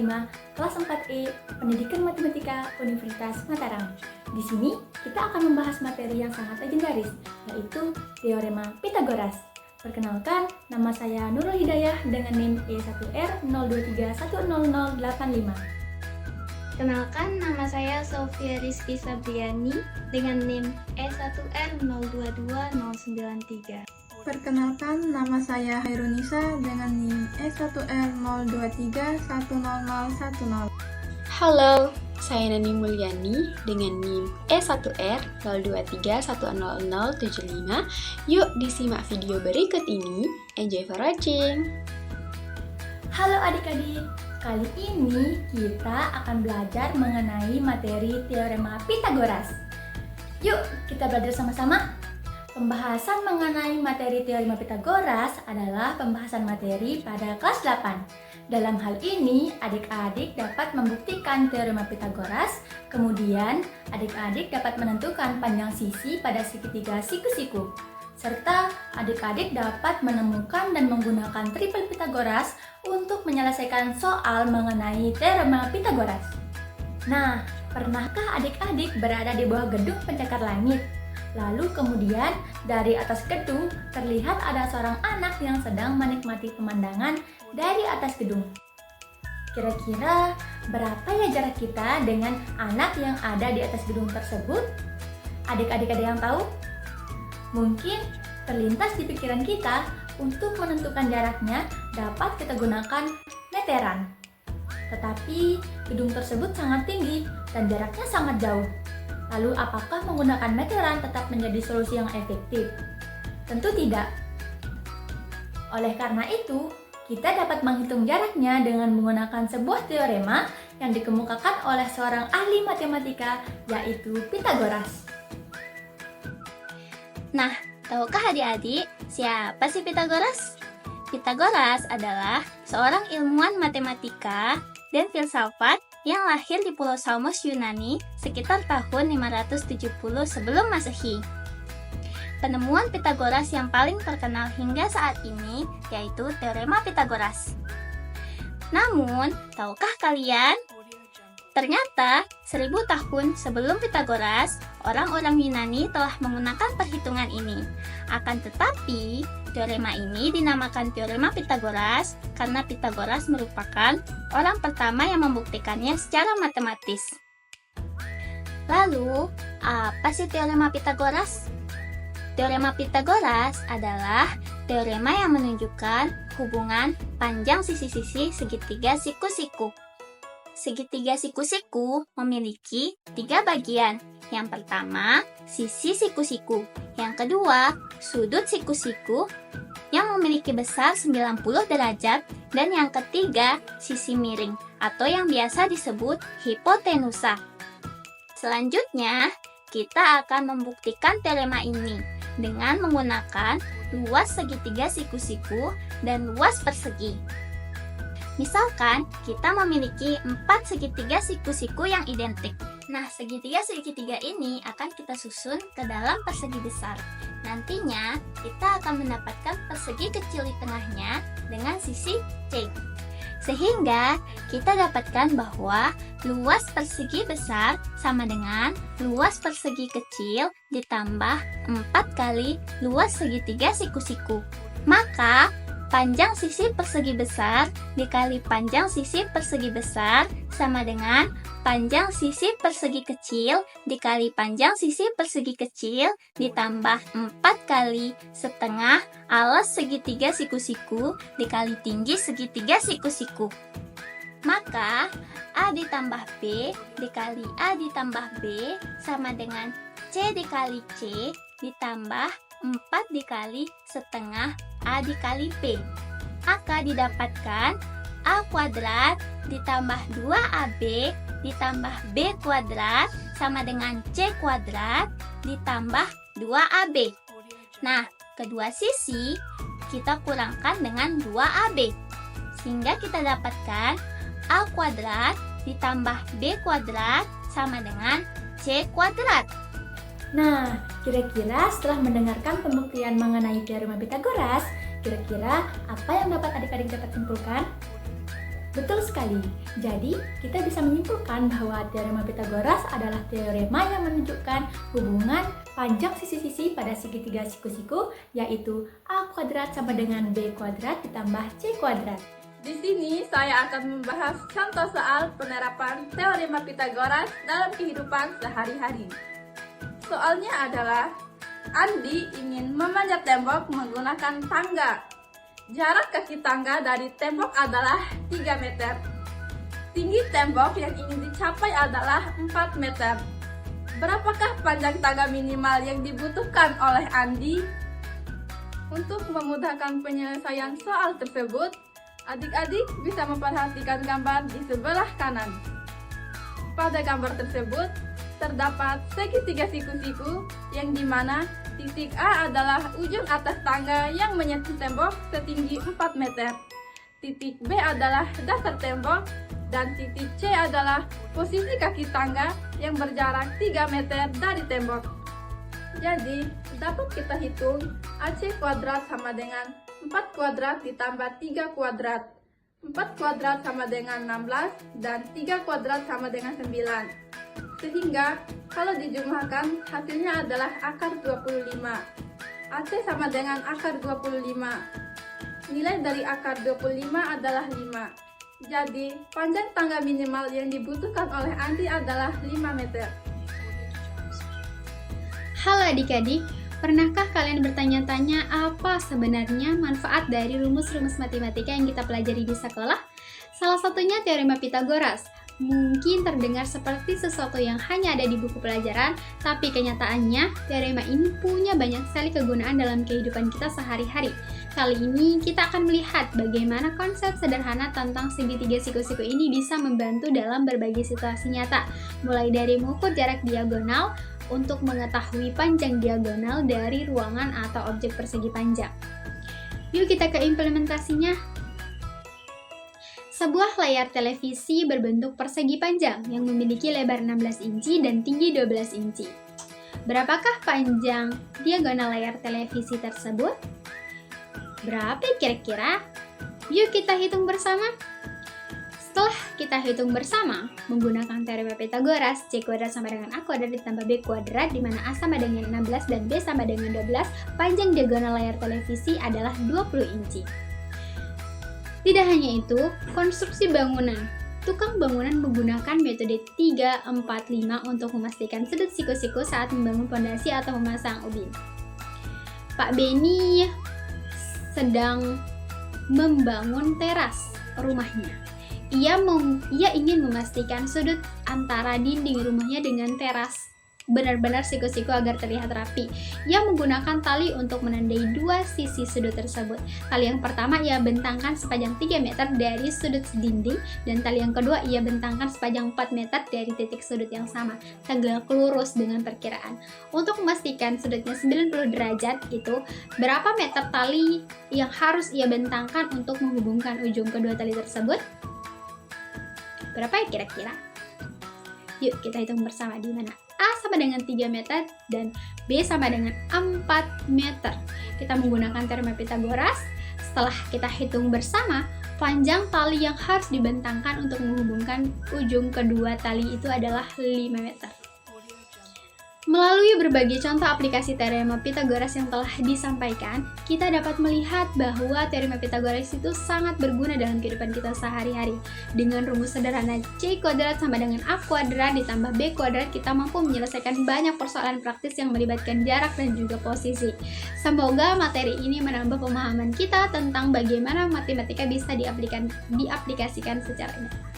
5 kelas 4E Pendidikan Matematika Universitas Mataram. Di sini kita akan membahas materi yang sangat legendaris, yaitu Teorema Pythagoras. Perkenalkan, nama saya Nurul Hidayah dengan NIM E1R02310085. Kenalkan, nama saya Sofia Rizky Sabriani dengan NIM E1R022093. Perkenalkan, nama saya Hairunisa dengan NIM E1R02310010. Halo, saya Nani Mulyani dengan NIM E1R02310075. Yuk disimak video berikut ini. Enjoy for watching. Halo adik-adik, kali ini kita akan belajar mengenai materi Teorema Pythagoras. Yuk kita belajar sama-sama. Pembahasan mengenai materi Teorema Pythagoras adalah pembahasan materi pada kelas 8. Dalam hal ini, adik-adik dapat membuktikan Teorema Pythagoras, kemudian adik-adik dapat menentukan panjang sisi pada segitiga siku-siku, serta adik-adik dapat menemukan dan menggunakan triple Pythagoras untuk menyelesaikan soal mengenai Teorema Pythagoras. Nah, pernahkah adik-adik berada di bawah gedung pencakar langit? Lalu kemudian dari atas gedung terlihat ada seorang anak yang sedang menikmati pemandangan dari atas gedung. Kira-kira berapa ya jarak kita dengan anak yang ada di atas gedung tersebut? Adik-adik ada yang tahu? Mungkin terlintas di pikiran kita untuk menentukan jaraknya dapat kita gunakan meteran. Tetapi gedung tersebut sangat tinggi dan jaraknya sangat jauh. Lalu apakah menggunakan meteran tetap menjadi solusi yang efektif? Tentu tidak. Oleh karena itu, kita dapat menghitung jaraknya dengan menggunakan sebuah teorema yang dikemukakan oleh seorang ahli matematika, yaitu Pythagoras. Nah, tahukah adik-adik siapa sih Pythagoras? Pythagoras adalah seorang ilmuwan matematika dan filsafat yang lahir di Pulau Samos, Yunani sekitar tahun 570 sebelum Masehi. Penemuan Pythagoras yang paling terkenal hingga saat ini yaitu Teorema Pythagoras. Namun, tahukah kalian? Ternyata 1000 tahun sebelum Pythagoras, orang-orang Yunani telah menggunakan perhitungan ini. Akan tetapi, teorema ini dinamakan Teorema Pythagoras karena Pythagoras merupakan orang pertama yang membuktikannya secara matematis. Lalu, apa sih Teorema Pythagoras? Teorema Pythagoras adalah teorema yang menunjukkan hubungan panjang sisi-sisi segitiga siku-siku. Segitiga siku-siku memiliki 3 bagian. Yang pertama, sisi siku-siku. Yang kedua, sudut siku-siku yang memiliki besar 90 derajat. Dan yang ketiga, sisi miring atau yang biasa disebut hipotenusa. Selanjutnya, kita akan membuktikan teorema ini dengan menggunakan luas segitiga siku-siku dan luas persegi. Misalkan, kita memiliki 4 segitiga siku-siku yang identik. Nah, segitiga-segitiga ini akan kita susun ke dalam persegi besar. Nantinya, kita akan mendapatkan persegi kecil di tengahnya dengan sisi C. Sehingga, kita dapatkan bahwa luas persegi besar sama dengan luas persegi kecil ditambah 4 kali luas segitiga siku-siku. Maka, panjang sisi persegi besar dikali panjang sisi persegi besar sama dengan panjang sisi persegi kecil dikali panjang sisi persegi kecil ditambah 4 kali setengah alas segitiga siku-siku dikali tinggi segitiga siku-siku. Maka A ditambah B dikali A ditambah B sama dengan C dikali C ditambah 4 dikali setengah A dikali B. Maka didapatkan A kuadrat ditambah 2AB ditambah B kuadrat sama dengan C kuadrat ditambah 2AB. Nah, kedua sisi kita kurangkan dengan 2AB. Sehingga kita dapatkan A kuadrat ditambah B kuadrat sama dengan C kuadrat. Nah, kira-kira setelah mendengarkan pembuktian mengenai Teorema Pythagoras, kira-kira apa yang dapat adik-adik dapat simpulkan? Betul sekali. Jadi, kita bisa menyimpulkan bahwa teorema Pythagoras adalah teorema yang menunjukkan hubungan panjang sisi-sisi pada segitiga siku-siku, yaitu A kuadrat sama dengan B kuadrat ditambah C kuadrat. Di sini saya akan membahas contoh soal penerapan teorema Pythagoras dalam kehidupan sehari-hari. Soalnya adalah Andi ingin memanjat tembok menggunakan tangga. Jarak kaki tangga dari tembok adalah 3 meter. Tinggi tembok yang ingin dicapai adalah 4 meter. Berapakah panjang tangga minimal yang dibutuhkan oleh Andi? Untuk memudahkan penyelesaian soal tersebut, adik-adik bisa memperhatikan gambar di sebelah kanan. Pada gambar tersebut, terdapat segitiga siku-siku yang dimana titik A adalah ujung atas tangga yang menyentuh tembok setinggi 4 meter. Titik B adalah dasar tembok dan titik C adalah posisi kaki tangga yang berjarak 3 meter dari tembok. Jadi, dapat kita hitung AC kuadrat sama dengan 4 kuadrat ditambah 3 kuadrat. 4 kuadrat sama dengan 16 dan 3 kuadrat sama dengan 9. Sehingga kalau dijumlahkan hasilnya adalah akar 25. AC sama dengan akar 25. Nilai dari akar 25 adalah 5. Jadi panjang tangga minimal yang dibutuhkan oleh Andi adalah 5 meter. Halo adik-adik, pernahkah kalian bertanya-tanya apa sebenarnya manfaat dari rumus-rumus matematika yang kita pelajari di sekolah? Salah satunya teorema Pythagoras. Mungkin terdengar seperti sesuatu yang hanya ada di buku pelajaran, tapi kenyataannya teorema ini punya banyak sekali kegunaan dalam kehidupan kita sehari-hari. Kali ini kita akan melihat bagaimana konsep sederhana tentang segitiga siku-siku ini bisa membantu dalam berbagai situasi nyata, mulai dari mengukur jarak diagonal untuk mengetahui panjang diagonal dari ruangan atau objek persegi panjang. Yuk kita ke implementasinya. Sebuah layar televisi berbentuk persegi panjang yang memiliki lebar 16 inci dan tinggi 12 inci. Berapakah panjang diagonal layar televisi tersebut? Berapa kira-kira? Yuk kita hitung bersama. Setelah kita hitung bersama, menggunakan teorema Pythagoras, C kuadrat sama dengan A kuadrat ditambah B kuadrat, di mana A sama dengan 16 dan B sama dengan 12, panjang diagonal layar televisi adalah 20 inci. Tidak hanya itu, konstruksi bangunan. Tukang bangunan menggunakan metode 3, 4, 5 untuk memastikan sudut siku-siku saat membangun fondasi atau memasang ubin. Pak Beni sedang membangun teras rumahnya. Ia ingin memastikan sudut antara dinding rumahnya dengan teras benar-benar siku-siku agar terlihat rapi. Ia menggunakan tali untuk menandai dua sisi sudut tersebut. Tali yang pertama ia bentangkan sepanjang 3 meter dari sudut dinding, dan tali yang kedua ia bentangkan sepanjang 4 meter dari titik sudut yang sama, tegak lurus dengan perkiraan. Untuk memastikan sudutnya 90 derajat itu, berapa meter tali yang harus ia bentangkan untuk menghubungkan ujung kedua tali tersebut? Berapa ya kira-kira? Yuk kita hitung bersama, di mana A sama dengan 3 meter dan B sama dengan 4 meter. Kita menggunakan teorema Pythagoras. Setelah kita hitung bersama, panjang tali yang harus dibentangkan untuk menghubungkan ujung kedua tali itu adalah 5 meter. Melalui berbagai contoh aplikasi teorema Pythagoras yang telah disampaikan, kita dapat melihat bahwa teorema Pythagoras itu sangat berguna dalam kehidupan kita sehari-hari. Dengan rumus sederhana C kuadrat sama dengan A kuadrat ditambah B kuadrat, kita mampu menyelesaikan banyak persoalan praktis yang melibatkan jarak dan juga posisi. Semoga materi ini menambah pemahaman kita tentang bagaimana matematika bisa diaplikasikan secara nyata.